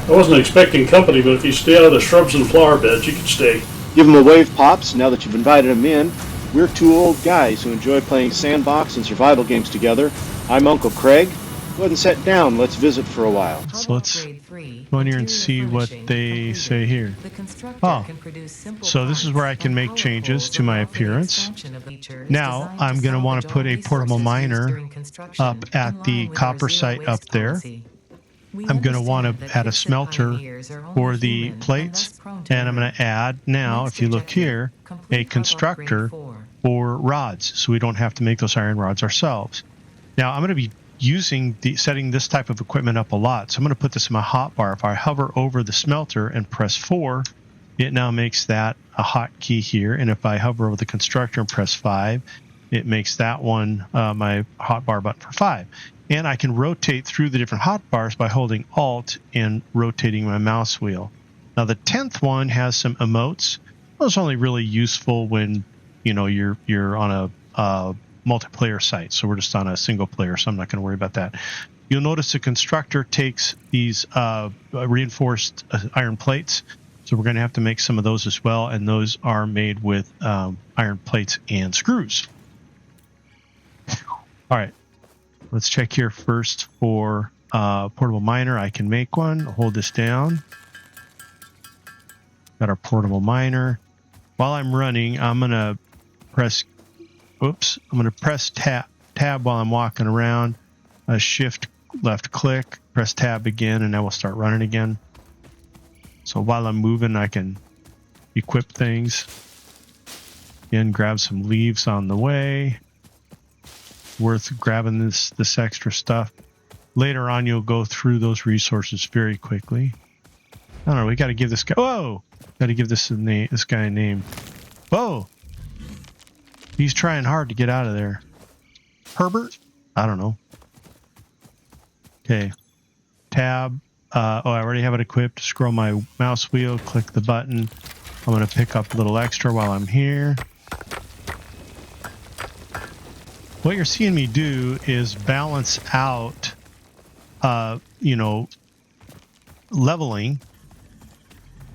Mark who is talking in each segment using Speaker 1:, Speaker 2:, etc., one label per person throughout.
Speaker 1: I wasn't expecting company, but if you stay out of the shrubs and flower beds, you can stay.
Speaker 2: Give them a wave, Pops, now that you've invited them in. We're two old guys who enjoy playing Sandbox and survival games together. I'm Uncle Craig. Go ahead and sit down. Let's visit for a while.
Speaker 3: So let's go in here and see what they say here. Oh, so this is where I can make changes to my appearance. Now I'm going to want to put a portable miner up at the copper site up there. I'm going to want to add a smelter for the plates, and I'm going to add now, if you look here, a constructor for rods, so we don't have to make those iron rods ourselves. Now I'm going to be setting this type of equipment up a lot, so I'm going to put this in my hotbar. If I hover over the smelter and press 4, it now makes that a hotkey here, and if I hover over the constructor and press 5, it makes that one my hotbar button for 5. And I can rotate through the different hotbars by holding Alt and rotating my mouse wheel. Now the 10th one has some emotes. Those are only really useful when you're on a multiplayer site. So we're just on a single player, so I'm not going to worry about that. You'll notice the constructor takes these reinforced iron plates. So we're going to have to make some of those as well, and those are made with iron plates and screws. All right. Let's check here first for portable miner. I can make one. Hold this down. Got our portable miner. While I'm running, I'm going to press tab while I'm walking around. Shift left click, press tab again, and that will start running again. So while I'm moving, I can equip things. Again, grab some leaves on the way. Worth grabbing this extra stuff. Later on, you'll go through those resources very quickly. I don't know. We got to give this guy. Whoa! Got to give this guy a name. Whoa! He's trying hard to get out of there. Herbert? I don't know. Okay. Tab. I already have it equipped. Scroll my mouse wheel. Click the button. I'm going to pick up a little extra while I'm here. What you're seeing me do is balance out, leveling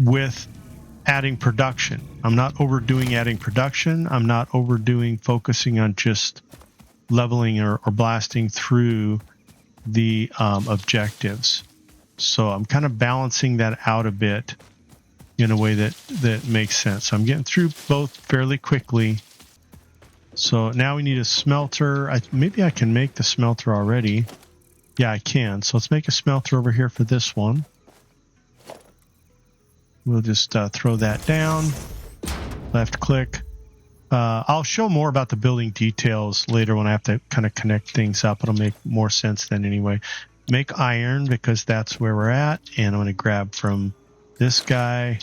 Speaker 3: with adding production. I'm not overdoing adding production. I'm not overdoing focusing on just leveling or blasting through the objectives. So I'm kind of balancing that out a bit in a way that makes sense. So I'm getting through both fairly quickly. So now we need a smelter. Maybe I can make the smelter already. Yeah, I can. So let's make a smelter over here for this one. We'll just throw that down. Left click. I'll show more about the building details later when I have to kind of connect things up. It'll make more sense then anyway. Make iron because that's where we're at. And I'm going to grab from this guy,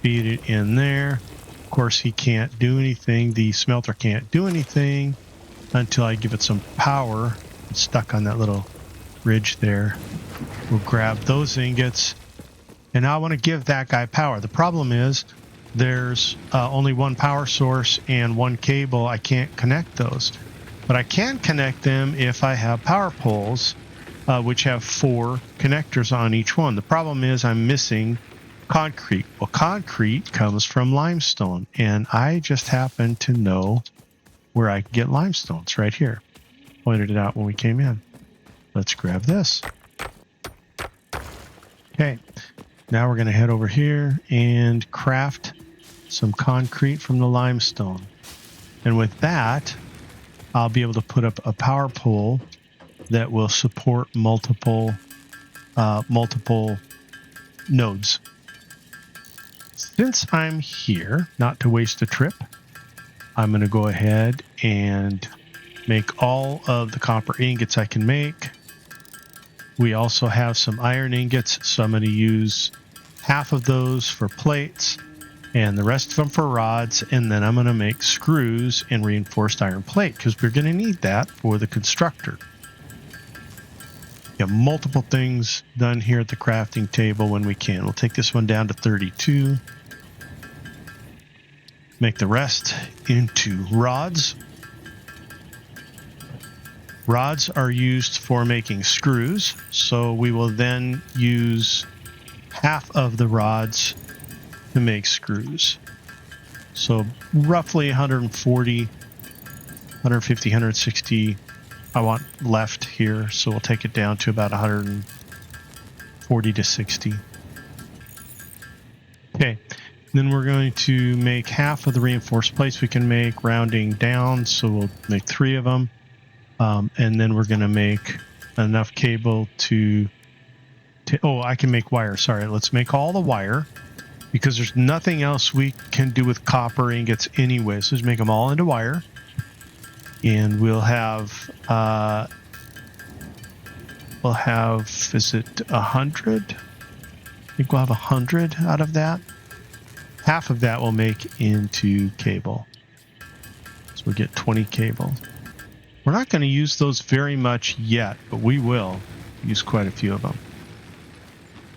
Speaker 3: feed it in there. Of course, he can't do anything. The smelter can't do anything until I give it some power. It's stuck on that little ridge there. We'll grab those ingots. And now I want to give that guy power. The problem is there's only one power source and one cable. I can't connect those. But I can connect them if I have power poles, which have 4 connectors on each one. The problem is I'm missing concrete. Well, concrete comes from limestone, and I just happen to know where I can get limestone. It's right here. Pointed it out when we came in. Let's grab this. Okay, now we're going to head over here and craft some concrete from the limestone. And with that, I'll be able to put up a power pole that will support multiple nodes. Since I'm here, not to waste a trip, I'm going to go ahead and make all of the copper ingots I can make. We also have some iron ingots, so I'm going to use half of those for plates and the rest of them for rods, and then I'm going to make screws and reinforced iron plate because we're going to need that for the constructor. We have multiple things done here at the crafting table when we can. We'll take this one down to 32. Make the rest into rods. Rods are used for making screws, so we will then use half of the rods to make screws. So roughly 140, 150, 160 I want left here, so we'll take it down to about 140 to 60. Okay, then we're going to make half of the reinforced plates we can make, rounding down, so we'll make 3 of them. And then we're going to make enough cable to oh, I can make wire. Sorry, let's make all the wire, because there's nothing else we can do with copper ingots anyway. So let's make them all into wire. And we'll have, is it 100? I think we'll have 100 out of that. Half of that we'll make into cable. So we'll get 20 cable. We're not going to use those very much yet, but we will use quite a few of them.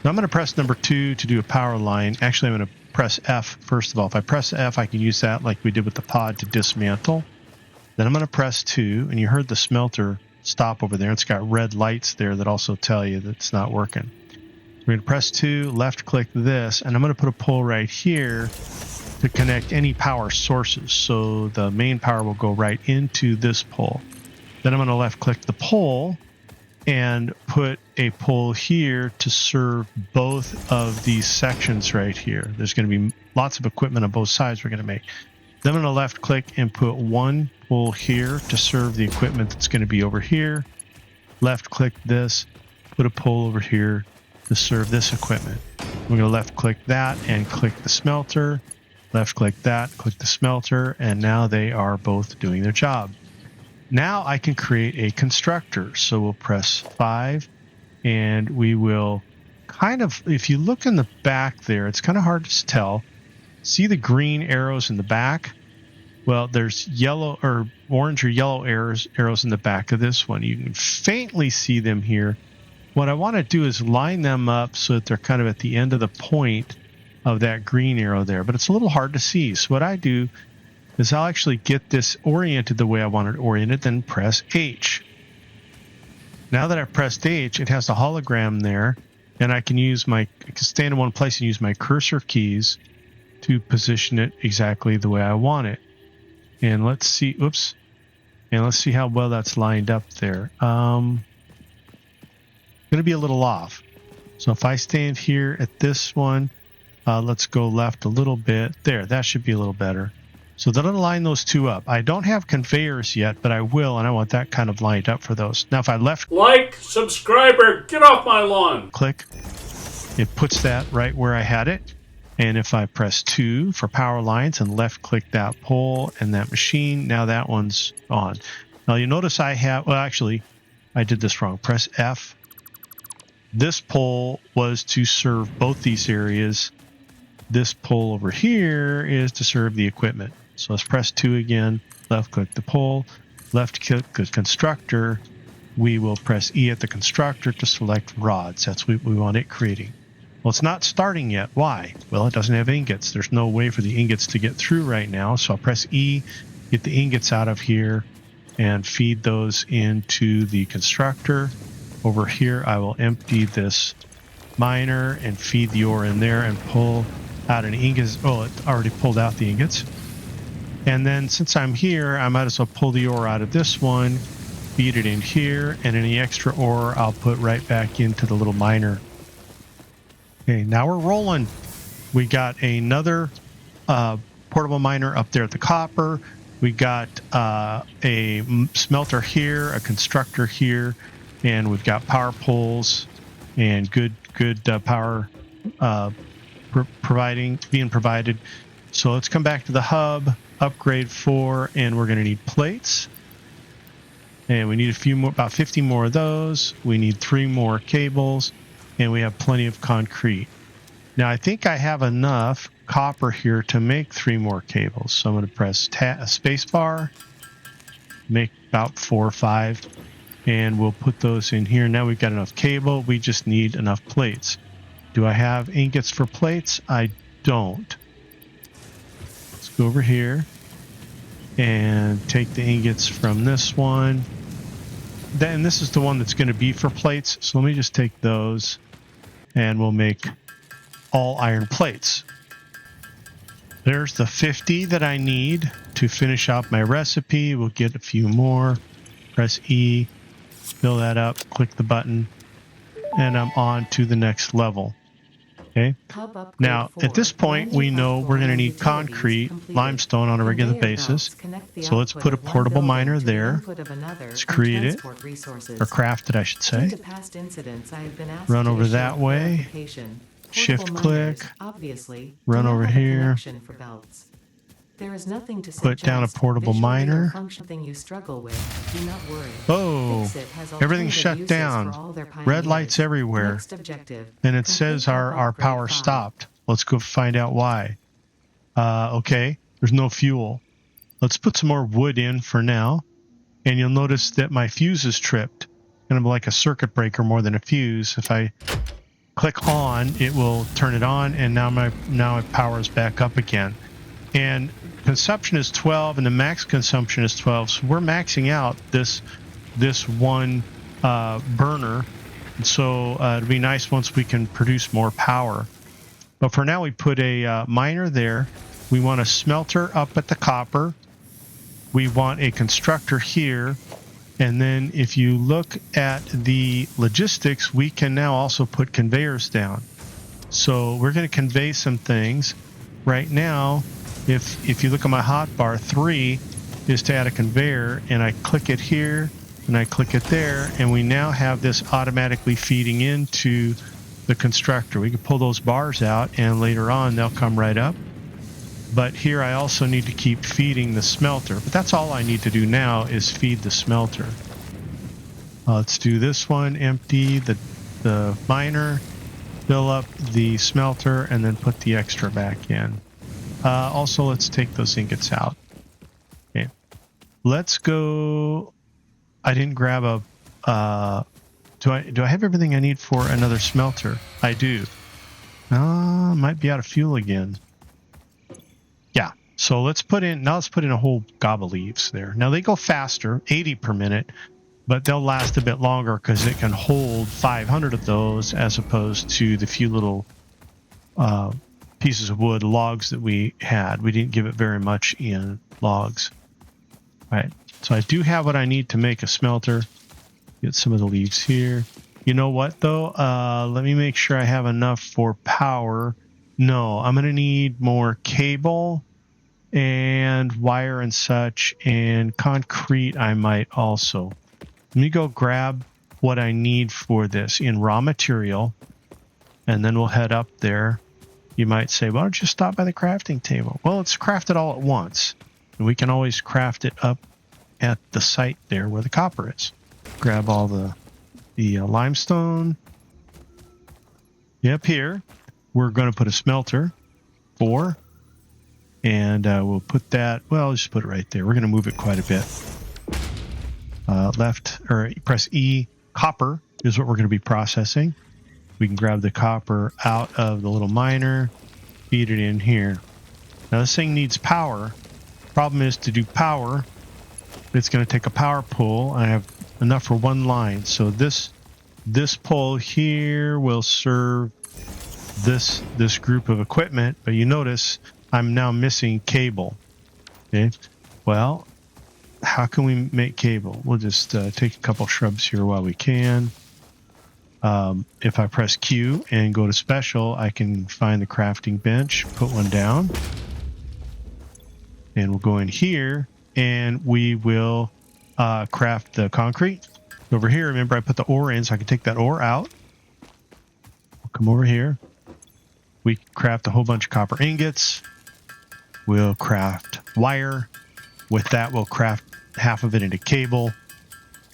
Speaker 3: Now I'm going to press number 2 to do a power line. Actually, I'm going to press F first of all. If I press F, I can use that like we did with the pod to dismantle. Then I'm going to press 2, and you heard the smelter stop over there. It's got red lights there that also tell you that it's not working. We're going to press 2, left click this, and I'm going to put a pole right here to connect any power sources. So the main power will go right into this pole. Then I'm going to left click the pole and put a pole here to serve both of these sections right here. There's going to be lots of equipment on both sides we're going to make. Then I'm going to left click and put one pole here to serve the equipment that's going to be over here. Left click this, put a pole over here to serve this equipment. We're going to left click that and click the smelter. Left click that, click the smelter, and now they are both doing their job. Now I can create a constructor. So we'll press 5, and we will kind of, if you look in the back there, it's kind of hard to tell. See the green arrows in the back? Well, there's yellow or orange or yellow arrows in the back of this one. You can faintly see them here. What I want to do is line them up so that they're kind of at the end of the point of that green arrow there, but it's a little hard to see. So what I do is I'll actually get this oriented the way I want it oriented, then press H. Now that I've pressed H, it has a hologram there, and I can stand in one place and use my cursor keys to position it exactly the way I want it. And let's see, oops, and let's see how well that's lined up there. Going to be a little off. So if I stand here at this one, let's go left a little bit. There, that should be a little better. So that'll line those two up. I don't have conveyors yet, but I will, and I want that kind of lined up for those. Now if I left...
Speaker 1: Like, subscriber, get off my lawn!
Speaker 3: Click. It puts that right where I had it. And if I press 2 for power lines and left click that pole and that machine, now that one's on. Now you notice I have, well actually, I did this wrong. Press F. This pole was to serve both these areas. This pole over here is to serve the equipment. So let's press 2 again, left click the pole, left click the constructor. We will press E at the constructor to select rods. That's what we want it creating. Well, it's not starting yet. Why? Well, it doesn't have ingots. There's no way for the ingots to get through right now. So I'll press E, get the ingots out of here, and feed those into the constructor. Over here, I will empty this miner and feed the ore in there and pull out an ingot. Oh, it already pulled out the ingots. And then since I'm here, I might as well pull the ore out of this one, feed it in here, and any extra ore I'll put right back into the little miner. Okay, now we're rolling. We got another portable miner up there at the copper. We got a smelter here, a constructor here, and we've got power poles and good power being provided. So let's come back to the hub, upgrade 4, and we're going to need plates. And we need a few more, about 50 more of those. We need 3 more cables. And we have plenty of concrete. Now I think I have enough copper here to make 3 more cables. So I'm going to press space bar, make about 4 or 5, and we'll put those in here. Now we've got enough cable. We just need enough plates. Do I have ingots for plates? I don't. Let's go over here and take the ingots from this one. Then this is the one that's going to be for plates. So let me just take those. And we'll make all iron plates. There's the 50 that I need to finish out my recipe. We'll get a few more. Press E, fill that up, click the button, and I'm on to the next level. Okay. Now, at this point, we know we're going to need concrete, limestone on a regular basis. So let's put a portable miner there. Let's create it, or craft it, I should say. Run over that way. Shift click. Run over here. Put down a portable miner. Oh, everything's shut down. Red lights everywhere. And it says our power stopped. Let's go find out why. Okay, there's no fuel. Let's put some more wood in for now. And you'll notice that my fuse is tripped. Kind of like a circuit breaker more than a fuse. If I click on, it will turn it on, and now my power is back up again. And consumption is 12 and the max consumption is 12, so we're maxing out this one burner. And so it'll be nice once we can produce more power. But for now, we put a miner there. We want a smelter up at the copper. We want a constructor here. And then if you look at the logistics, we can now also put conveyors down. So we're going to convey some things. Right now, if you look at my hotbar, 3 is to add a conveyor, and I click it here and I click it there, and we now have this automatically feeding into the constructor. We can pull those bars out, and later on they'll come right up. But here I also need to keep feeding the smelter. But that's all I need to do now is feed the smelter. Let's do this one, empty the miner, fill up the smelter, and then put the extra back in. Also, let's take those ingots out. Okay. Let's go. I didn't grab a... Do I have everything I need for another smelter? I do. Might be out of fuel again. Yeah. So let's put in a whole gob of leaves there. Now they go faster, 80 per minute, but they'll last a bit longer because it can hold 500 of those as opposed to the few little pieces of wood, logs that we had. We didn't give it very much in logs. All right. So I do have what I need to make a smelter. Get some of the leaves here. You know what, though? Let me make sure I have enough for power. No, I'm going to need more cable and wire and such, and concrete I might also. Let me go grab what I need for this in raw material, and then we'll head up there. You might say, why don't you stop by the crafting table? Well, let's craft it all at once. And we can always craft it up at the site there where the copper is. Grab all the limestone. Up here, we're going to put a smelter, 4, and we'll put that, well, just put it right there. We're going to move it quite a bit. Press E. Copper is what we're going to be processing. We can grab the copper out of the little miner, feed it in here. Now this thing needs power. Problem is, to do power, it's going to take a power pole. I have enough for one line, so this pole here will serve this group of equipment, but you notice I'm now missing cable. Okay, well, how can we make cable? We'll just take a couple shrubs here while we can. If I press Q and go to special, I can find the crafting bench, put one down, and we'll go in here and we will craft the concrete. Over here, remember I put the ore in so I can take that ore out. We'll come over here. We craft a whole bunch of copper ingots. We'll craft wire. With that, we'll craft half of it into cable,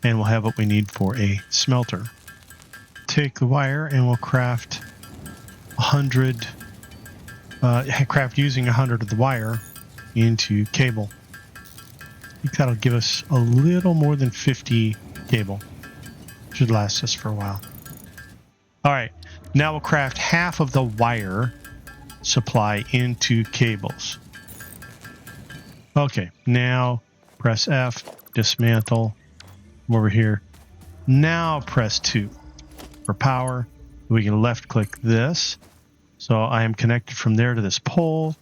Speaker 3: and we'll have what we need for a smelter. Take the wire and we'll craft 100, craft using 100 of the wire into cable. I think that'll give us a little more than 50 cable. Should last us for a while. All right, now we'll craft half of the wire supply into cables. Okay, now press F, dismantle. Come over here. Now press 2 for power. We can left click this. So I am connected from there to this pole,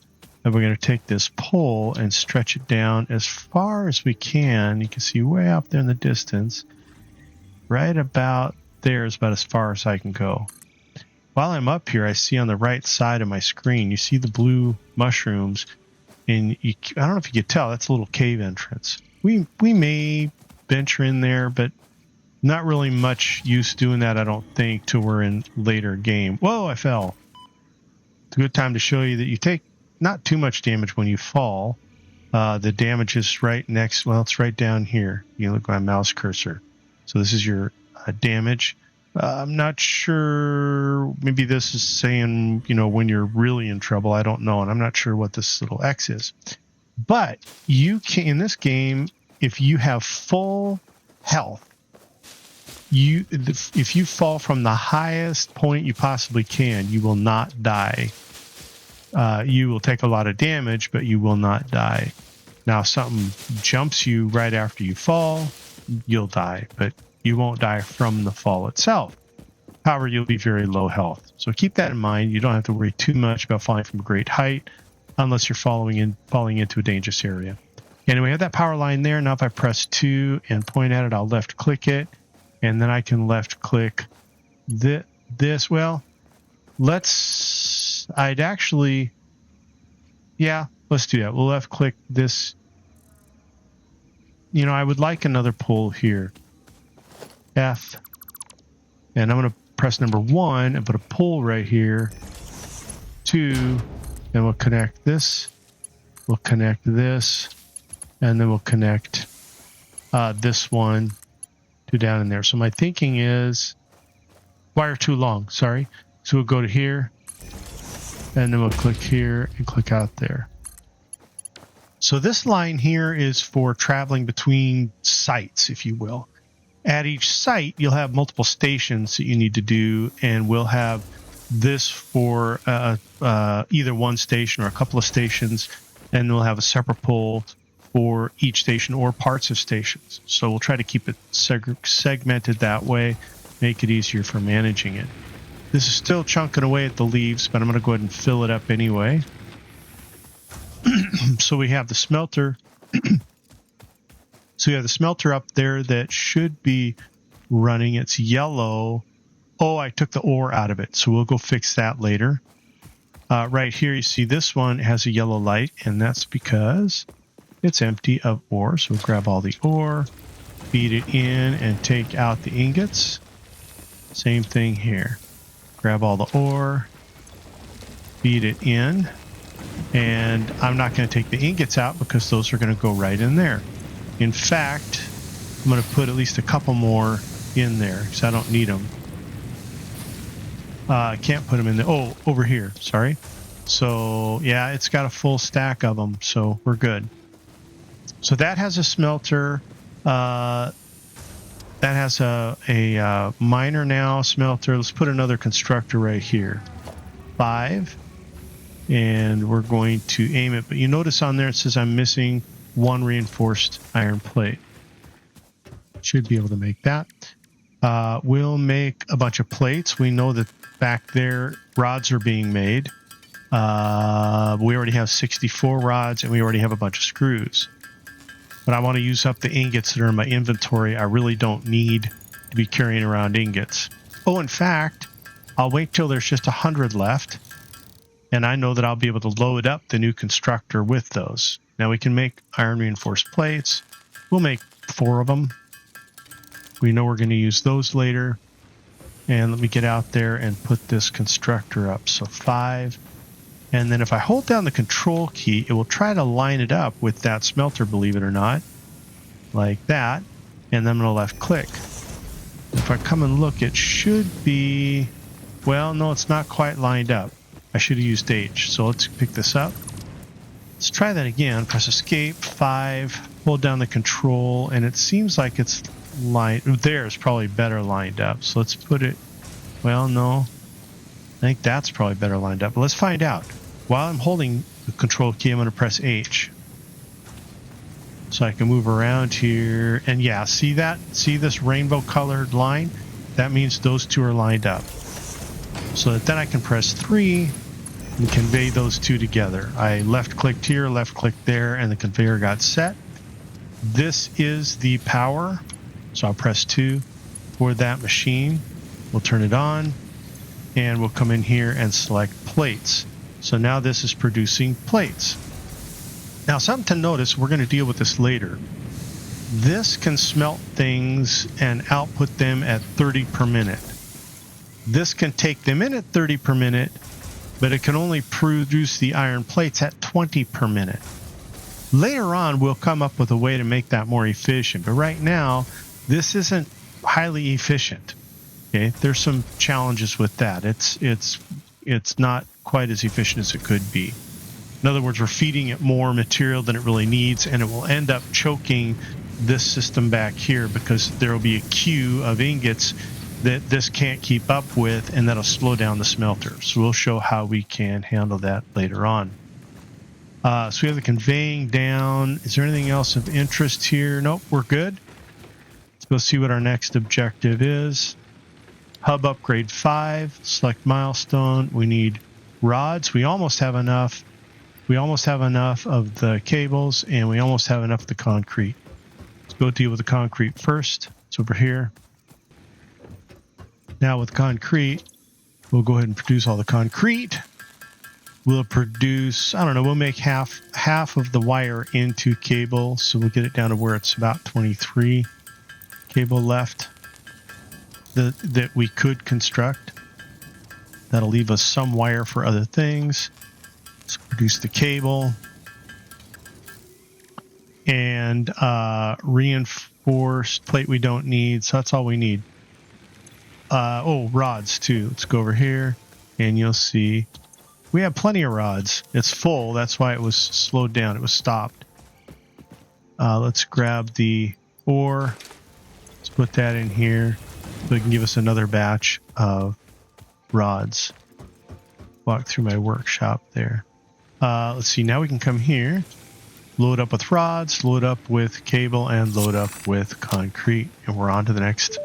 Speaker 3: and we're going to take this pole and stretch it down as far as we can. You can see way up there in the distance, right about there is about as far as I can go. While I'm up here, I see on the right side of my screen, you see the blue mushrooms, and I don't know if you could tell, that's a little cave entrance. We may venture in there, but not really much use doing that, I don't think, till we're in later game. Whoa, I fell. It's a good time to show you that you take not too much damage when you fall. The damage is right next, well, it's right down here. You look at my mouse cursor. So this is your damage. I'm not sure, maybe this is saying, when you're really in trouble. I don't know, and I'm not sure what this little X is. But you can, in this game, if you have full health, if you fall from the highest point you possibly can, you will not die. You will take a lot of damage, but you will not die. Now, if something jumps you right after you fall, you'll die, but you won't die from the fall itself. However, you'll be very low health. So keep that in mind. You don't have to worry too much about falling from a great height unless you're falling into a dangerous area. Anyway, we have that power line there. Now if I press 2 and point at it, I'll left click it, and then I can left click this. Well, let's do that. We'll left click this. I would like another pull here. F. And I'm going to press number 1 and put a pull right here. 2. And we'll connect this. We'll connect this. And then we'll connect this one to down in there. So my thinking is wire too long. Sorry. So we'll go to here. And then we'll click here and click out there. So this line here is for traveling between sites, if you will. At each site, you'll have multiple stations that you need to do, and we'll have this for either one station or a couple of stations, and we'll have a separate pole for each station or parts of stations. So we'll try to keep it segmented that way, make it easier for managing it. This is still chunking away at the leaves, but I'm going to go ahead and fill it up anyway. So we have the smelter. So you have the smelter up there that should be running. It's yellow. Oh, I took the ore out of it, so we'll go fix that later. Right here, you see this one has a yellow light, and that's because it's empty of ore. So we'll grab all the ore, feed it in, and take out the ingots. Same thing here. Grab all the ore, feed it in, and I'm not going to take the ingots out because those are going to go right in there. In fact, I'm going to put at least a couple more in there because I don't need them. I can't put them in there. Oh, over here. Sorry. So, yeah, it's got a full stack of them, so we're good. So that has a smelter. That has a miner now, smelter. Let's put another constructor right here. 5. And we're going to aim it. But you notice on there it says I'm missing 1 reinforced iron plate. Should be able to make that. We'll make a bunch of plates. We know that back there rods are being made. We already have 64 rods, and we already have a bunch of screws. But I want to use up the ingots that are in my inventory. I really don't need to be carrying around ingots. Oh, in fact, I'll wait till there's just 100 left, and I know that I'll be able to load up the new constructor with those. Now we can make iron reinforced plates. We'll make 4 of them. We know we're going to use those later. And let me get out there and put this constructor up. So 5. And then if I hold down the control key, it will try to line it up with that smelter, believe it or not. Like that. And then I'm going to left click. If I come and look, it should be... Well, no, it's not quite lined up. I should have used H. So let's pick this up. Let's try that again. Press escape, 5, hold down the control, and it seems like it's lined. There is probably better lined up. So let's put it, well, no. I think that's probably better lined up. But let's find out. While I'm holding the control key, I'm going to press H. So I can move around here. And yeah, see that? See this rainbow colored line? That means those two are lined up. So that then I can press 3 and convey those two together. I left-clicked here, left-clicked there, and the conveyor got set. This is the power, so I'll press 2 for that machine. We'll turn it on, and we'll come in here and select plates. So now this is producing plates. Now, something to notice, we're going to deal with this later. This can smelt things and output them at 30 per minute. This can take them in at 30 per minute, but it can only produce the iron plates at 20 per minute. Later on, we'll come up with a way to make that more efficient, but right now, this isn't highly efficient. Okay, there's some challenges with that. It's not quite as efficient as it could be. In other words, we're feeding it more material than it really needs, and it will end up choking this system back here because there will be a queue of ingots that this can't keep up with, and that'll slow down the smelter. So we'll show how we can handle that later on. So we have the conveying down. Is there anything else of interest here? Nope, we're good. Let's go see what our next objective is. Hub upgrade 5, select milestone. We need rods. We almost have enough. We almost have enough of the cables, and we almost have enough of the concrete. Let's go deal with the concrete first. It's over here. Now with concrete, we'll go ahead and produce all the concrete. We'll produce, I don't know, we'll make half of the wire into cable, so we'll get it down to where it's about 23 cable left that we could construct. That'll leave us some wire for other things. Let's produce the cable. And reinforced plate we don't need, so that's all we need. Rods too. Let's go over here, and you'll see we have plenty of rods. It's full. That's why it was slowed down. It was stopped. Let's grab the ore. Let's put that in here so it can give us another batch of rods. Walk through my workshop there. Let's see. Now we can come here, load up with rods, load up with cable, and load up with concrete, and we're on to the next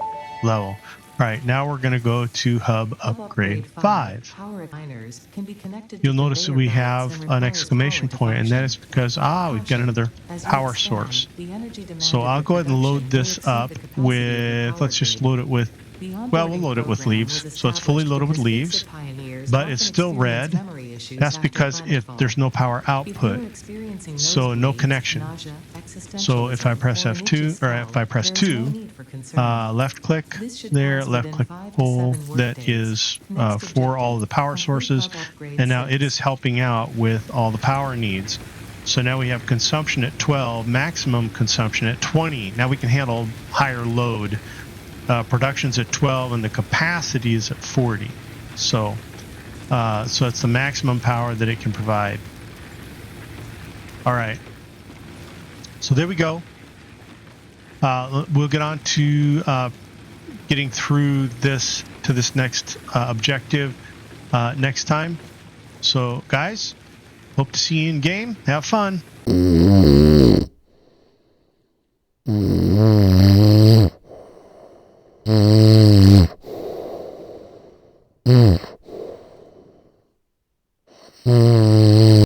Speaker 3: level. All right, now we're going to go to Hub Upgrade 5. You'll notice that we have an exclamation point, and that is because, we've got another power source. So I'll go ahead and load this up with, let's just load it with, well, we'll load it with leaves. So it's fully loaded with leaves, but it's still red. That's because there's no power output, so no connection. So if I press F2, or if I press 2, left click there, left click pull, that is for all of the power sources, and now it is helping out with all the power needs. So now we have consumption at 12, maximum consumption at 20. Now we can handle higher load. Production's at 12, and the capacity is at 40. So it's the maximum power that it can provide. All right. So there we go. We'll get on to getting through this to this next objective next time. So, guys, hope to see you in game. Have fun.